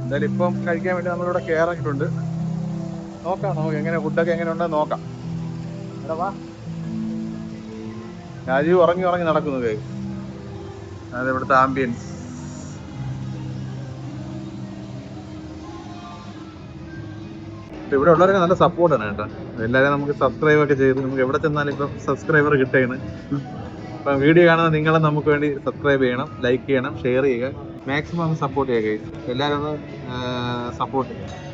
എന്തായാലും ഇപ്പം കഴിക്കാൻ വേണ്ടി നമ്മളിവിടെ കയറിയിട്ടുണ്ട്. നോക്കാം നമുക്ക് എങ്ങനെ ഫുഡൊക്കെ എങ്ങനെ ഉണ്ടെന്ന് നോക്കാം. എടാ വാ. രാജീവ് ഉറങ്ങി നടക്കുന്നു കേക്ക്. അത് ഇവിടുത്തെ ആംബിയൻസ്. ഇവിടെ ഉള്ളവരൊക്കെ നല്ല സപ്പോർട്ടാണ് കേട്ടോ. എല്ലാവരും നമുക്ക് സബ്സ്ക്രൈബ് ഒക്കെ ചെയ്ത് നമുക്ക് എവിടെ ചെന്നാലും ഇപ്പം സബ്സ്ക്രൈബർ കിട്ടുകയാണ്. അപ്പം വീഡിയോ കാണുന്ന നിങ്ങളെ നമുക്ക് വേണ്ടി സബ്സ്ക്രൈബ് ചെയ്യണം, ലൈക്ക് ചെയ്യണം, ഷെയർ ചെയ്യുക, മാക്സിമം സപ്പോർട്ട് ചെയ്യുക. എല്ലാവരും ഒന്ന് സപ്പോർട്ട് ചെയ്യുക.